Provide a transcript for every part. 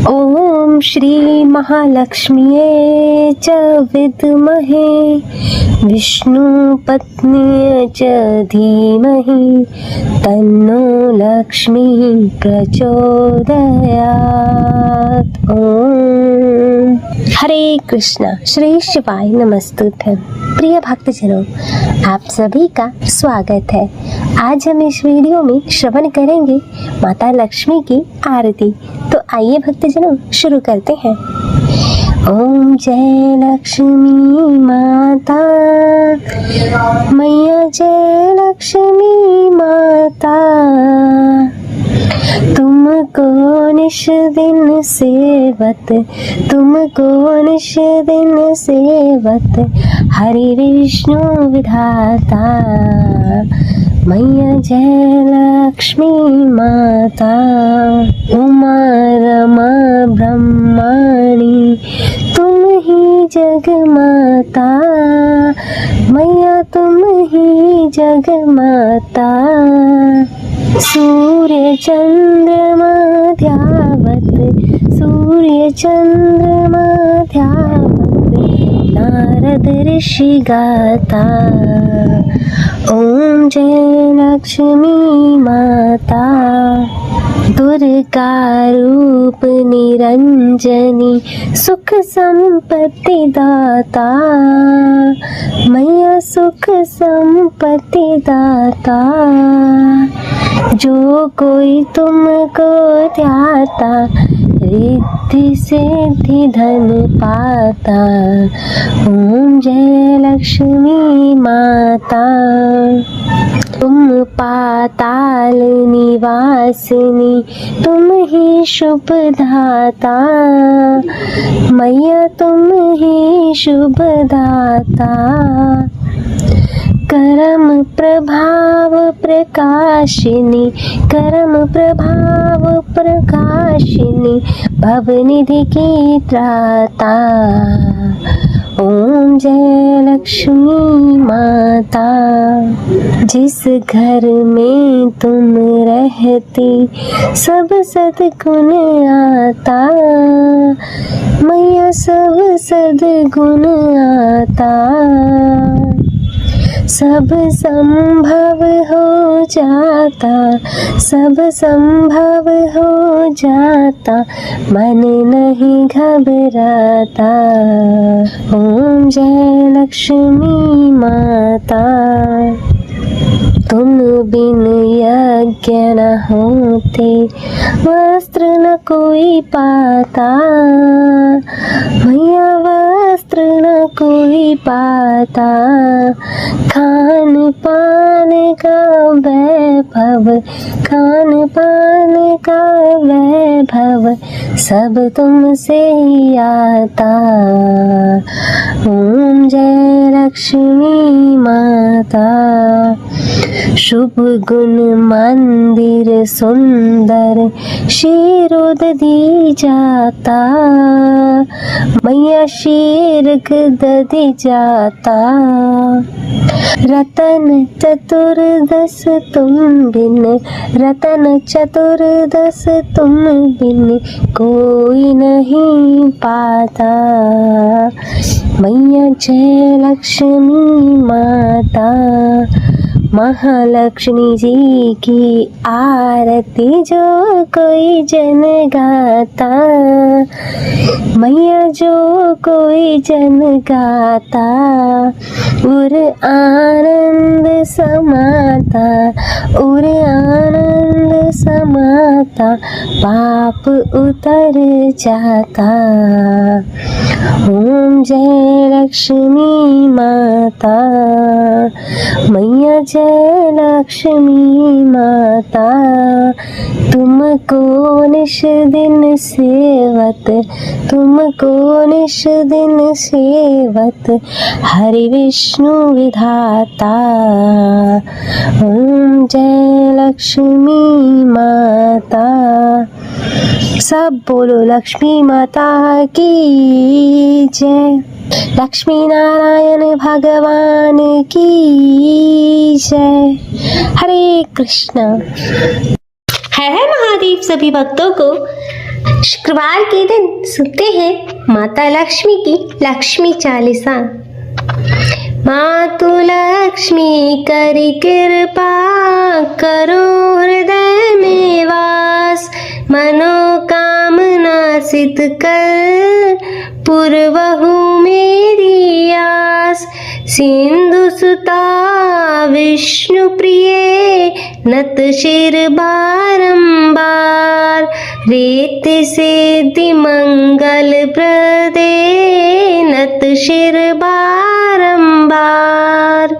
ओम श्री महालक्ष्म्ये च विद्महे विष्णुपत्न्ये च धीमहि तन्नो लक्ष्मी प्रचोदयात्। ओम हरे कृष्णा। श्री शिवाय नमस्तुभ्यं। प्रिय भक्तजनों, आप सभी का स्वागत है। आज हम इस वीडियो में श्रवण करेंगे माता लक्ष्मी की आरती। तो आइए भक्तजनों शुरू करते हैं। ओम जय लक्ष्मी माता मैया, जय लक्ष्मी माता, तुमको निश दिन सेवत, तुमको निश दिन सेवत, हरि विष्णु विधाता, मैया जय लक्ष्मी माता। उमा रमा ब्रह्माणी तुम ही जग माता, मैया तुम ही जग माता। सूर्य चंद्रमा ध्यावत, सूर्य चंद्रमा ध्यावत, नारद ऋषि गाता। ओम जय लक्ष्मी माता। दुर्गा रूप निरंजनी सुख संपत्ति दाता, मैया सुख संपत्ति दाता। जो कोई तुमको ध्याता, रिद्धि सिद्धि धन पाता। ओम जय लक्ष्मी माता। तुम पाताल निवासिनी, तुम ही शुभ दाता, मैया तुम ही शुभ दाता। करम प्रभाव प्रकाशिनी, करम प्रभाव प्रकाशिनी, भवनिधि की त्राता। ओम जय लक्ष्मी माता। जिस घर में तुम रहती सब सद्गुण आता, मैया सब सद्गुण आता। सब संभव हो जाता, सब संभव हो जाता, मन नहीं घबराता। ओम जय लक्ष्मी माता। तुम बिन यज्ञ न होते, वस्त्र न कोई पाता, मैया वस्त्र न कोई पाता। खान पान का वैभव, खान पान का वैभव, सब तुमसे ही आता। ओम जय लक्ष्मी माता। शुभ गुण मंदिर सुंदर शीरोद दी जाता, मैया शीर दी जाता। रतन चतुर्दश तुम बिन, रतन चतुर्दश तुम बिन कोई नहीं पाता। मैया जय लक्ष्मी माता। महालक्ष्मी जी की आरती जो कोई जन गाता, मैया जो कोई जन गाता, उर आनंद समाता, उर आनंद समाता, पाप उतर जाता। ओम जय लक्ष्मी माता। मैया जय लक्ष्मी माता। तुमको निश दिन सेवत, तुमको निश दिन सेवत, हरि विष्णु विधाता। ओम जय लक्ष्मी माता। सब बोलो लक्ष्मी माता की जय। लक्ष्मी नारायण भगवान की जय। हरे कृष्णा। हर हर महादेव सभी भक्तों को शुक्रवार के दिन सुनते हैं माता लक्ष्मी की लक्ष्मी चालीसा। मातु लक्ष्मी करी कृपा, करो हृदय में वास, मनोकामना सिद्ध कर, पूर्वहु मेरी आस। सिंधु सुता विष्णु प्रिय, नत शिर बारंबार, रेत सिद्धि मंगल प्रदे, नत शिर बारंबार।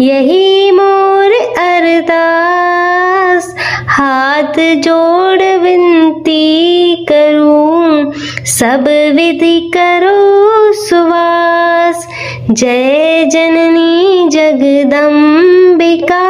यही मोर अरदास, हाथ जोड़ विनती करूं, सब विधि करो सुवास। जय जननी जगदम्बिका,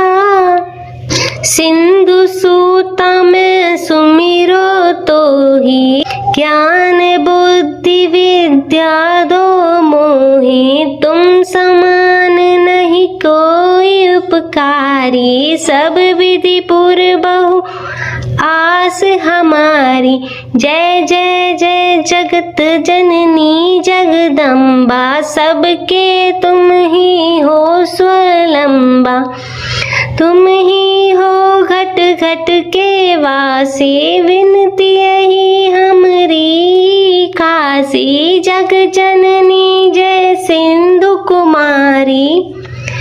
सिंधु सूता में सुमिरो तो ही, ज्ञान बुद्धि विद्या दो मोहि, तुम समान नहीं कोई उपकारी, सब विधि पूर्वहु आस हमारी। जय जय जय जगत जननी जगदम्बा, सबके तुम ही हो स्वलंबा। तुम ही हो घट घट के वासी, विनती यही हमरी खासी। जग जननी जय सिंधु कुमारी,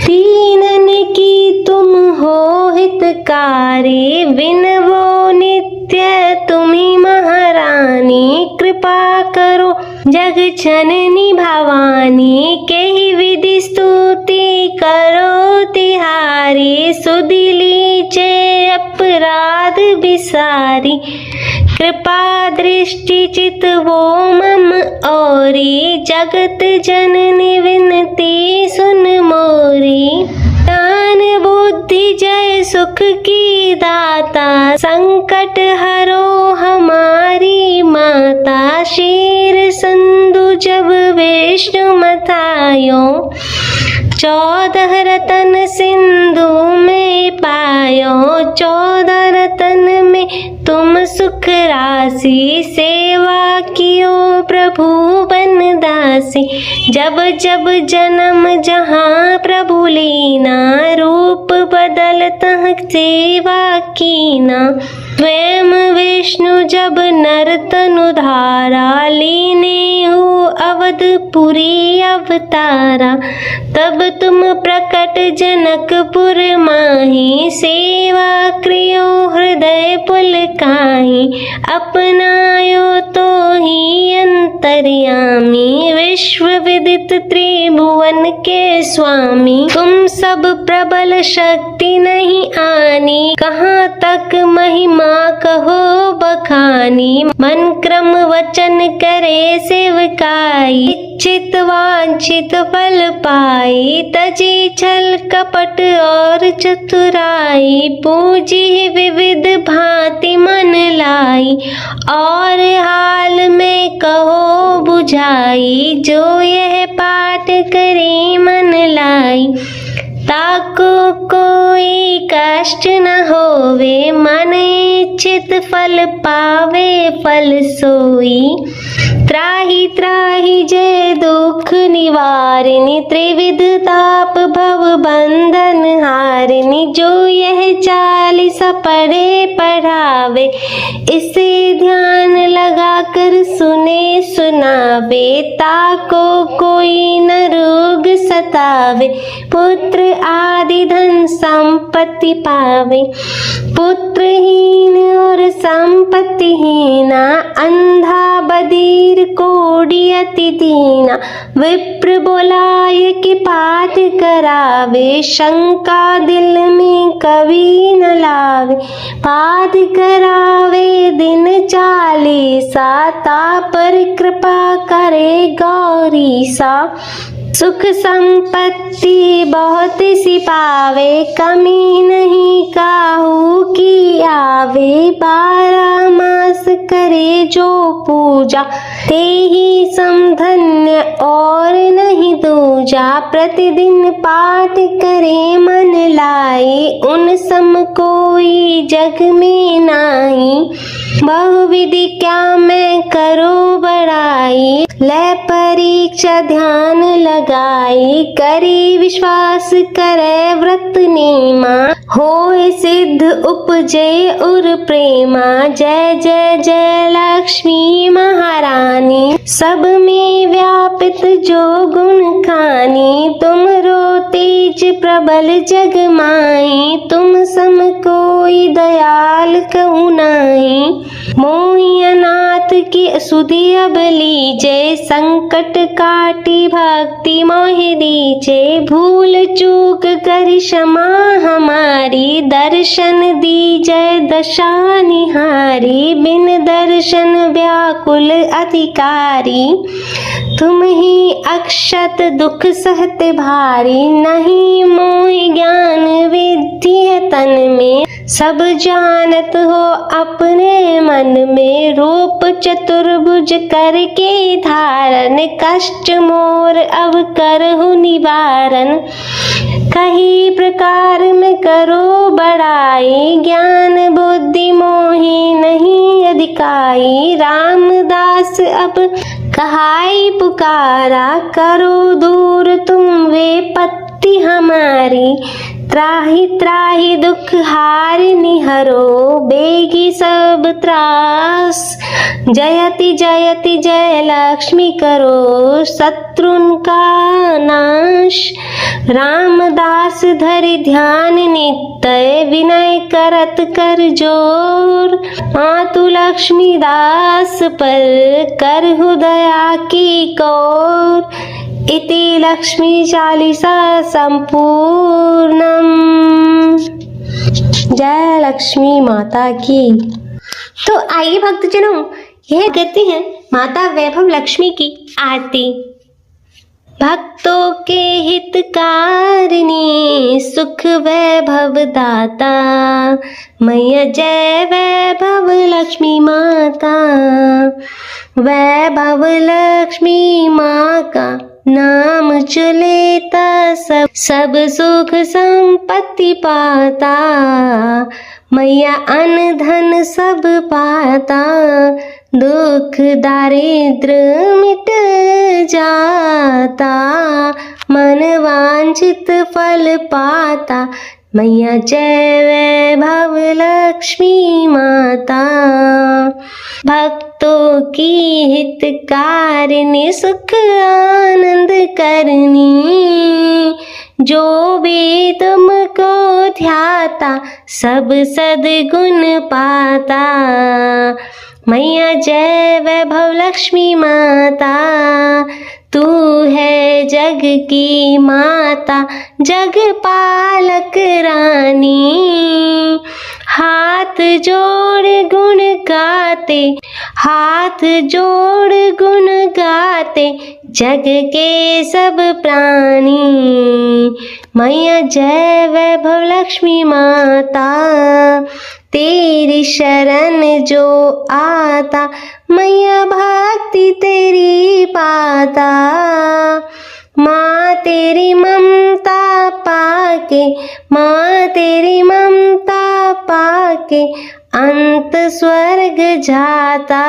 दीनन की तुम हो हितकारी, विनवो नित्य तुम्ही महारानी। कृपा करो जग जननी भवानी, कही विधि स्तुति करो तिहारी। सुधि लीजे अपराध बिसारी, कृपा दृष्टि चित वो मम औरी। जगत जननी विनती सुन मोरी, ज्ञान बुद्धि जय सुख की दाता, संकट हरो हमारी माता। शीर संधु जब विष्णु मथायो, 14 रतन सिंधु में पायो। 14 रतन में तुम सुख राशि, सेवा कियो प्रभु बन दासी। जब जब जन्म जहाँ प्रभु लीना, रूप बदलता सेवा कीना। स्वयं विष्णु जब नर तनु धारा, लीने हो अवधपुरी अवतारा। तब तुम प्रकट जनकपुर माही, सेवा क्रियो हृदय पुलकाही। अपनायो तो ही अंतर्यामी, विश्व विदित त्रिभुवन के स्वामी। तुम सब प्रबल शक्ति नहीं आनी, कहाँ तक महिमा कहो बखानी। मन क्रम वचन करे सेवकाई, इच्छित वांछित फल पाई। तजी छल कपट और चतुराई, पूजी विविध भांति मन लाई। और हाल में कहो बुझाई, जो यह पाठ करे मन लाई। ताको कोई कष्ट न होवे, मन इच्छित फल पावे फल सोई। त्राहि त्राहि जय दुख निवारिणी, त्रिविध ताप भव बंधन हारिणी। जो यह चालीसा पढ़े पढ़ावे, इसे ध्यान लगा कर सुने सुनावे। ताको कोई न रोग सतावे, पुत्र आदि धन संपत्ति पावे। पुत्रहीन और संपत्तिहीना, अंधा बधिर कोढ़ी अति दीना। विप्र बोलाय कि पाठ करावे, शंका दिल में कभी न लावे। पाठ करावे दिन चालीसा, ता पर कृपा करे गौरीसा। सुख संपत्ति बहुत सी पावे, कमी नहीं काहू की आवे। 12 मास करे जो पूजा, ते ही समधन्य और नहीं दूजा। प्रतिदिन पाठ करे मन लाई, उन सम कोई जग में नाही। बहुविधि क्या मैं करो बड़ाई, ले परीक्षा ध्यान लगाई। करी विश्वास करे व्रत नेमा, होए सिद्ध उपजे उर प्रेमा। जय जय जय लक्ष्मी महारानी, सब में व्यापित जो गुण खानी। तुम रो तेज प्रबल जग माई, तुम सम कोई दयाल कहु नाही। मोहि अनाथ की सुधि अब लीजे, संकट काटी भक्ति मोहि दीजे। भूल चूक कर क्षमा हमारी, दर्शन दीजय दशा निहारी। बिन दर्शन व्याकुल अधिकारी, तुम ही अक्षत दुख सहते भारी। नहीं मोहि ज्ञान विद्धि है तन में, सब जानत हो अपने मन में। रूप चतुर्भुज करके धारण, कष्ट मोर अब करहु निवारण। कही प्रकार में करो बड़ाई, ज्ञान बुद्धि मोहि नहीं अधिकाई। रामदास अब कहाई पुकारा, करो दूर तुम विपत्ति हमारी। त्राहि त्राहि दुख हारिनि हरो, बेगी सब त्रास। जयति जयति जय लक्ष्मी करो, शत्रुन का नाश। रामदास धरि ध्यान नित्य, विनय करत कर जोर। मातु लक्ष्मी दास पर करहु दया की कौर। इति लक्ष्मी चालीसा संपूर्णम। जय लक्ष्मी माता की। तो आइए भक्तजनों, यह करते हैं माता वैभव लक्ष्मी की आरती। भक्तों के हितकारिणी, सुख वैभव दाता। मैया जय वैभव लक्ष्मी माता। वैभव लक्ष्मी माँ का नाम चलेता, सब सुख संपत्ति पाता। मैया अन्न धन सब पाता, दुख दारिद्र मिट जाता। मन वांछित फल पाता। मैया जय वैभव लक्ष्मी माता। भक्तों की हितकारिणी, सुख आनंद करनी। जो भी तुमको ध्याता, सब सद्गुण पाता। मैया जय वैभव लक्ष्मी माता। तू है जग की माता, जग पालक रानी। हाथ जोड़ गुण गाते, हाथ जोड़ गुण गाते, जग के सब प्राणी। मैया जय वैभव लक्ष्मी माता। तेरी शरण जो आता, मैया भक्ति तेरी पाता। माँ तेरी ममता पाके, माँ तेरी ममता पाके, अंत स्वर्ग जाता।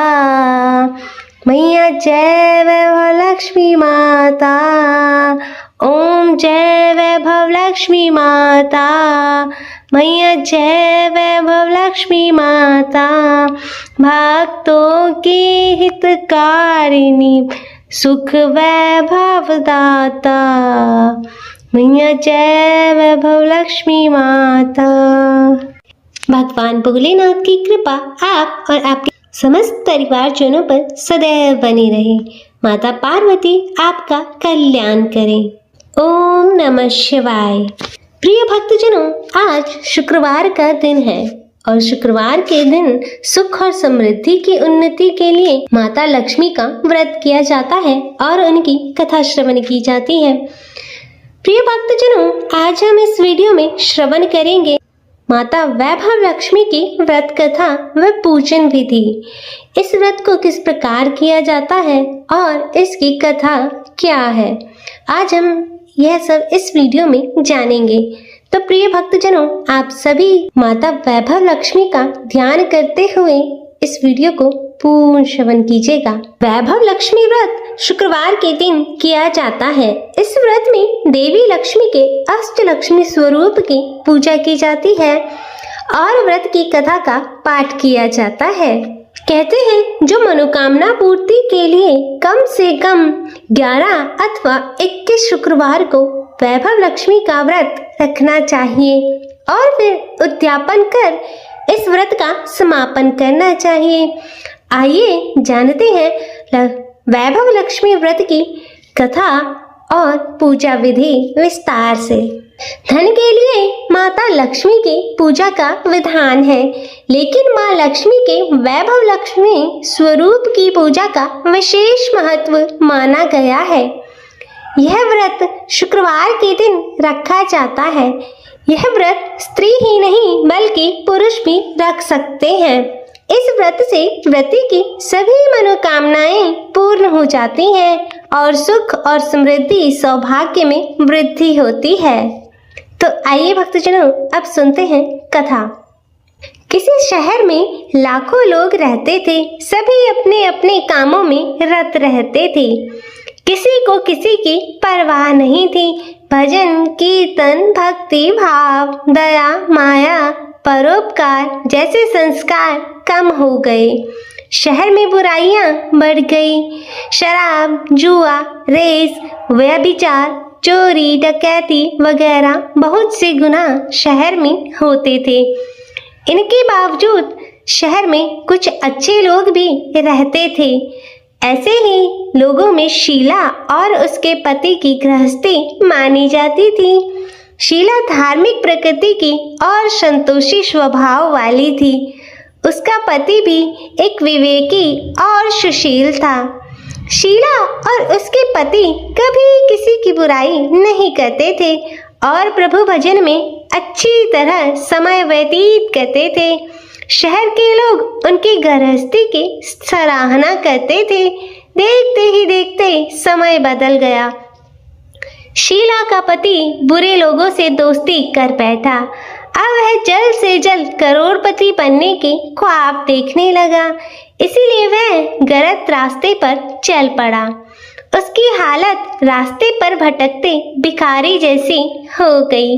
मैया जय वैभव लक्ष्मी माता। ओम जय वैभव लक्ष्मी माता। मैया जय वैभव लक्ष्मी माता। भक्तों की हितकारिणी, सुख वैभव दाता। मैया जय वैभव लक्ष्मी माता। भगवान भोलेनाथ की कृपा आप और आपके समस्त परिवारजनों पर सदैव बनी रहे। माता पार्वती आपका कल्याण करें। ओम नमः शिवाय। प्रिय भक्तजनों, आज शुक्रवार का दिन है और शुक्रवार के दिन सुख और समृद्धि की उन्नति के लिए माता लक्ष्मी का व्रत किया जाता है और उनकी कथा श्रवण की जाती है। प्रिय भक्तजनों, आज हम इस वीडियो में श्रवण करेंगे माता वैभव लक्ष्मी की व्रत कथा व पूजन विधि। इस व्रत को किस प्रकार किया जाता है और इसकी कथा क्या है, आज हम यह सब इस वीडियो में जानेंगे। तो प्रिय भक्तजनों, आप सभी माता वैभव लक्ष्मी का ध्यान करते हुए इस वीडियो को पूर्ण श्रवण कीजिएगा। वैभव लक्ष्मी व्रत शुक्रवार के दिन किया जाता है। इस व्रत में देवी लक्ष्मी के अष्टलक्ष्मी स्वरूप की पूजा की जाती है और व्रत की कथा का पाठ किया जाता है। कहते हैं जो मनोकामना पूर्ति के लिए कम से कम 11 अथवा 21 शुक्रवार को वैभव लक्ष्मी का व्रत रखना चाहिए और फिर उद्यापन कर इस व्रत का समापन करना चाहिए। आइए जानते हैं वैभव लक्ष्मी व्रत की कथा और पूजा विधि विस्तार से। धन के लिए माता लक्ष्मी की पूजा का विधान है, लेकिन माँ लक्ष्मी के वैभव लक्ष्मी स्वरूप की पूजा का विशेष महत्व माना गया है। यह व्रत शुक्रवार के दिन रखा जाता है। यह व्रत स्त्री ही नहीं बल्कि पुरुष भी रख सकते हैं। इस व्रत से व्रती की सभी मनोकामनाएं पूर्ण हो जाती हैं और सुख और समृद्धि सौभाग्य में वृद्धि होती है। तो आइए भक्तजनों, अब सुनते हैं कथा। किसी शहर में लाखों लोग रहते थे। सभी अपने अपने कामों में रत रहते थे। किसी को किसी की परवाह नहीं थी। भजन, कीर्तन, भक्ति भाव, दया, माया, परोपकार जैसे संस्कार कम हो गए। शहर में बुराइयां बढ़ गई। शराब, जुआ, रेस, व्यभिचार, चोरी, डकैती वगैरह बहुत से गुनाह शहर में होते थे। इनके बावजूद शहर में कुछ अच्छे लोग भी रहते थे। ऐसे ही लोगों में शीला और उसके पति की गृहस्थी मानी जाती थी। शीला धार्मिक प्रकृति की और संतोषी स्वभाव वाली थी। उसका पति भी एक विवेकी और सुशील था। शीला और उसके पति कभी किसी की बुराई नहीं करते थे और प्रभु भजन में अच्छी तरह समय व्यतीत करते थे। शहर के लोग उनकी गृहस्थी की सराहना करते थे। देखते ही देखते समय बदल गया। शीला का पति बुरे लोगों से दोस्ती कर बैठा। अब वह जल्द से जल्द करोड़पति बनने के ख्वाब देखने लगा, इसीलिए वह गलत रास्ते पर चल पड़ा। उसकी हालत रास्ते पर भटकते भिखारी जैसी हो गई।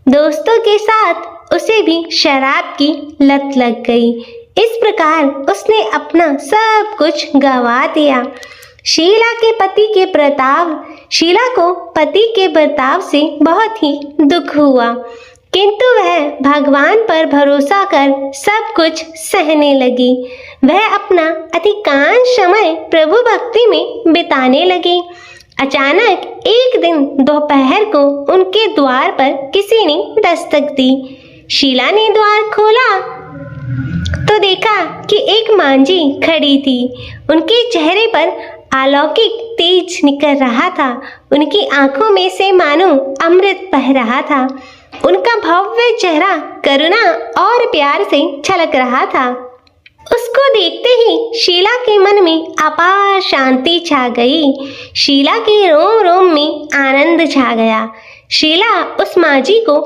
दोस्तों के साथ उसे भी शराब की लत लग गई। इस प्रकार उसने अपना सब कुछ गंवा दिया। शीला को पति के बर्ताव से बहुत ही दुख हुआ, किंतु वह भगवान पर भरोसा कर सब कुछ सहने लगी। वह अपना अधिकांश समय प्रभु भक्ति में बिताने लगी। अचानक एक दिन दोपहर को उनके द्वार पर किसी ने दस्तक दी। शीला ने द्वार खोला तो देखा कि एक मांझी खड़ी थी। उनके चेहरे पर अलौकिक तेज निकल रहा था। उनकी आंखों में से मानो अमृत बह रहा था। उनका भव्य चेहरा करुणा और प्यार से छलक रहा था। उसको देखते ही शीला के मन में अपार शांति छा गई। शीला के रोम रोम में आनंद छा गया। शीला उस मांझी को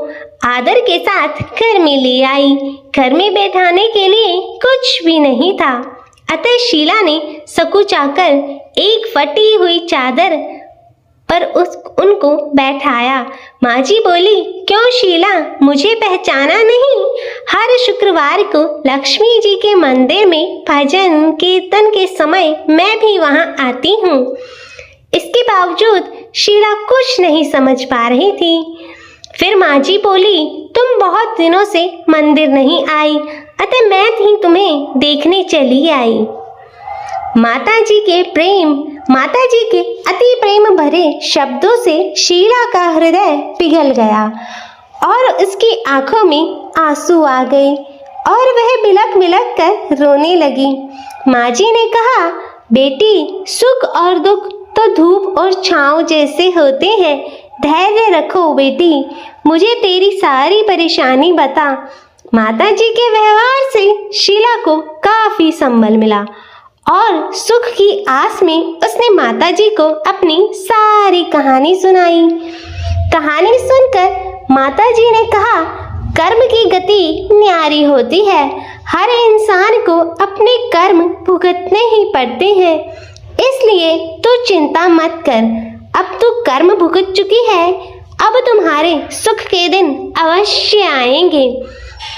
आदर के साथ घर में ले आई। घर में बैठाने के लिए कुछ भी नहीं था, अतः शीला ने सकुचाकर एक फटी हुई चादर पर उनको बैठाया। मांझी बोली, क्यों शीला, मुझे पहचाना नहीं? हर शुक्रवार को लक्ष्मी जी के मंदिर में भजन कीर्तन के समय मैं भी वहां आती हूँ। इसके बावजूद शीला कुछ नहीं समझ पा रही थी। फिर मांझी बोली, तुम बहुत दिनों से मंदिर नहीं आई, अतः मैं ही तुम्हें देखने चली आई। माता जी के अति प्रेम भरे शब्दों से शीला का हृदय पिघल गया और उसकी आंखों में आंसू आ गए और वह बिलख बिलख कर रोने लगी। माँ जी ने कहा, बेटी, सुख और दुख तो धूप और छाँव जैसे होते हैं, धैर्य रखो बेटी, मुझे तेरी सारी परेशानी बता। माता जी के व्यवहार से शीला को काफी संबल मिला और सुख की आस में उसने माता जी को अपनी सारी कहानी सुनाई। कहानी सुनकर माता जी ने कहा, कर्म की गति न्यारी होती है, हर इंसान को अपने कर्म भुगतने ही पड़ते हैं, इसलिए तू चिंता मत कर, अब तू कर्म भुगत चुकी है, अब तुम्हारे सुख के दिन अवश्य आएंगे।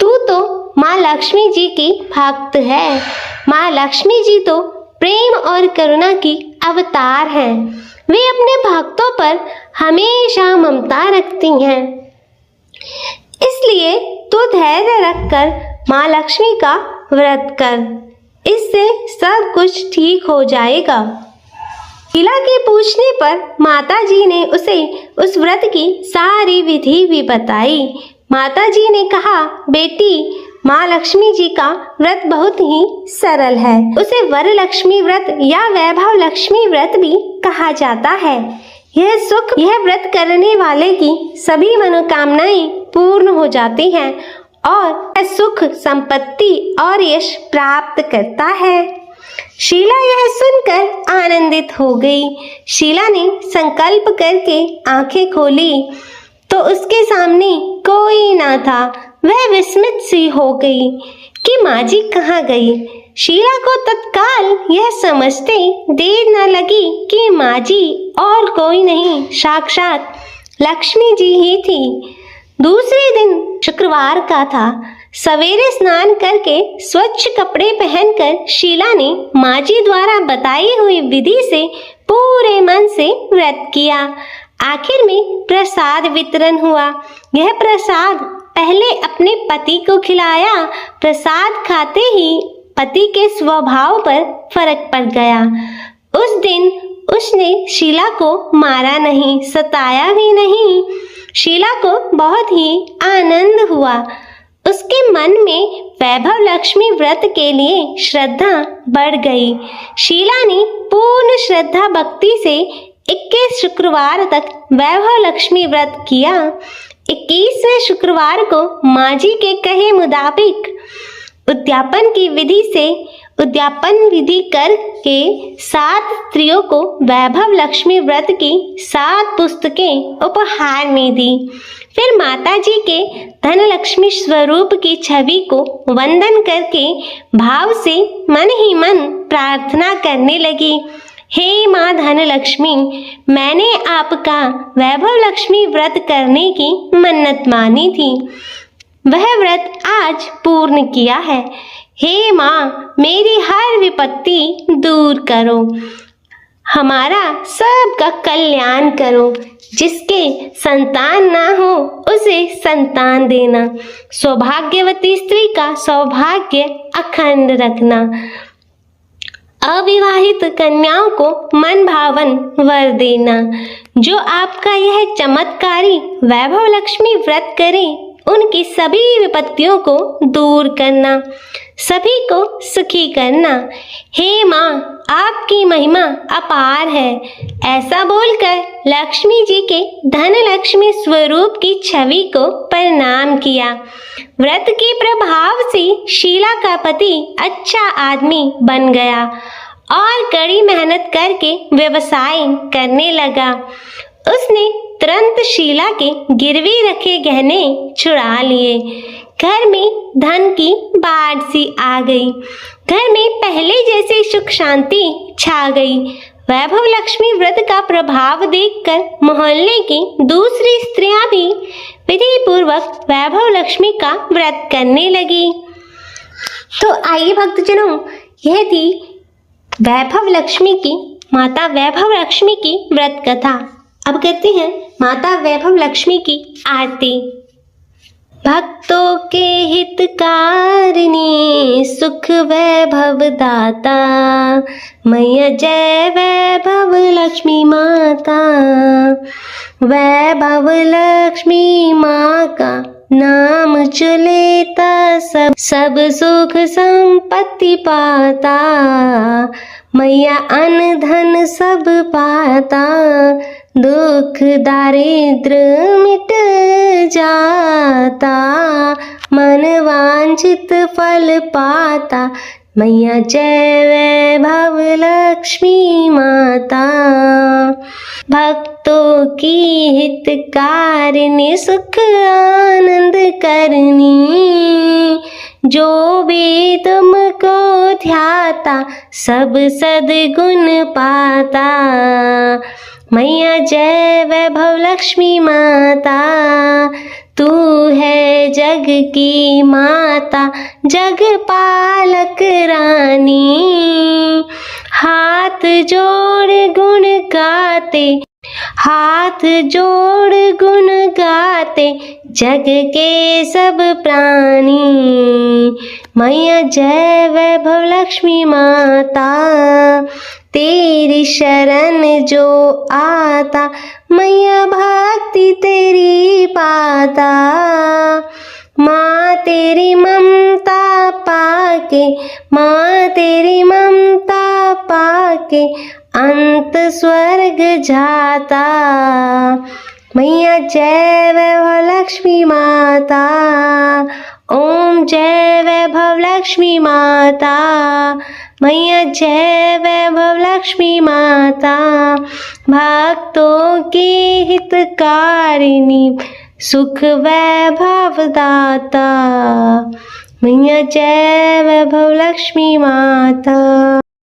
तू तो माँ लक्ष्मी जी की भक्त है। माँ लक्ष्मी जी तो प्रेम और करुणा की अवतार हैं। वे अपने भक्तों पर हमेशा ममता रखती हैं। इसलिए तू धैर्य रखकर माँ लक्ष्मी का व्रत कर, इससे सब कुछ ठीक हो जाएगा। शीला के पूछने पर माता जी ने उसे उस व्रत की सारी विधि भी बताई। माता जी ने कहा, बेटी, माँ लक्ष्मी जी का व्रत बहुत ही सरल है। उसे वरलक्ष्मी व्रत या वैभव लक्ष्मी व्रत भी कहा जाता है। यह व्रत करने वाले की सभी मनोकामनाएं पूर्ण हो जाती हैं और सुख, संपत्ति और यश प्राप्त करता है। शीला यह सुनकर आनंदित हो गई। शीला ने संकल्प करके आंखें खोली तो उसके सामने कोई ना था। वह विस्मित सी हो गई कि माँ जी कहाँ गई। शीला को तत्काल यह समझते देर न लगी कि माँ जी और कोई नहीं, साक्षात लक्ष्मी जी ही थी। दूसरे दिन शुक्रवार का था। सवेरे स्नान करके स्वच्छ कपड़े पहनकर शीला ने माँ जी द्वारा बताई हुई विधि से पूरे मन से व्रत किया। आखिर में प्रसाद वितरण हुआ। यह प्रसाद पहले अपने पति को खिलाया। प्रसाद खाते ही पति के स्वभाव पर फर्क पड़ गया। उस दिन उसने शीला को मारा नहीं, सताया भी नहीं। शीला को बहुत ही आनंद हुआ। उसके मन में वैभव लक्ष्मी व्रत के लिए श्रद्धा बढ़ गई। शीला ने पूर्ण श्रद्धा भक्ति से 21 शुक्रवार तक वैभव लक्ष्मी व्रत किया। 21वें शुक्रवार को माँ जी के कहे मुताबिक उद्यापन विधि करके 7 स्त्रियों को वैभव लक्ष्मी व्रत की 7 पुस्तकें उपहार में दी। फिर माता जी के धन लक्ष्मी स्वरूप की छवि को वंदन करके भाव से मन ही मन प्रार्थना करने लगी, हे माँ धन लक्ष्मी, मैंने आपका वैभव लक्ष्मी व्रत करने की मन्नत मानी थी, वह व्रत आज पूर्ण किया है। हे माँ, मेरी हर विपत्ति दूर करो, हमारा सबका कल्याण करो। जिसके संतान ना हो उसे संतान देना, सौभाग्यवती स्त्री का सौभाग्य अखंड रखना, अविवाहित कन्याओं को मन भावन वर देना। जो आपका यह चमत्कारी वैभव लक्ष्मी व्रत करे उनकी सभी विपत्तियों को दूर करना, सभी को सुखी करना। हे माँ, आपकी महिमा अपार है। ऐसा बोलकर लक्ष्मी जी के धन लक्ष्मी स्वरूप की छवि को प्रणाम किया। व्रत के प्रभाव से शीला का पति अच्छा आदमी बन गया और कड़ी मेहनत करके व्यवसाय करने लगा। उसने तुरंत शीला के गिरवी रखे गहने छुड़ा लिए। घर में धन की बाढ़ सी आ गई। घर में पहले जैसे सुख शांति छा गई। वैभव लक्ष्मी व्रत का प्रभाव देखकर मोहल्ले की दूसरी स्त्रियां भी विधि पूर्वक वैभव लक्ष्मी का व्रत करने लगी। तो आइए भक्तजनों, यह थी वैभव लक्ष्मी की, माता वैभव लक्ष्मी की व्रत कथा। अब करते हैं माता वैभव लक्ष्मी की आरती। भक्तों के हितकारिणी, सुख वैभव दाता, मैया जय वैभव लक्ष्मी माता। वैभव लक्ष्मी माँ का नाम जो लेता सब सुख संपत्ति पाता। मैया अन्न धन सब पाता, दुख दारिद्र मिट जाता, मन वांछित फल पाता। मैया जय वैभव लक्ष्मी माता। भक्तों की हितकारिणी सुख आनंद करनी, जो भी तुमको ध्याता सब सद्गुण पाता। मैया जय वैभव लक्ष्मी माता। तू है जग की माता, जग पालक रानी। हाथ जोड़ गुण गाते, हाथ जोड़ गुण गाते जग के सब प्राणी। मैया जय वैभव लक्ष्मी माता। तेरी शरण जो आता, मैया भक्ति तेरी पाता। माँ तेरी ममता पाके, माँ तेरी ममता पाके अंत स्वर्ग जाता। मैया जय वैभव लक्ष्मी माता। ओम जय वैभव लक्ष्मी माता। मैया जय वैभव लक्ष्मी माता। भक्तों की हितकारिणी सुख वैभव दाता। मैया जय वैभव लक्ष्मी माता।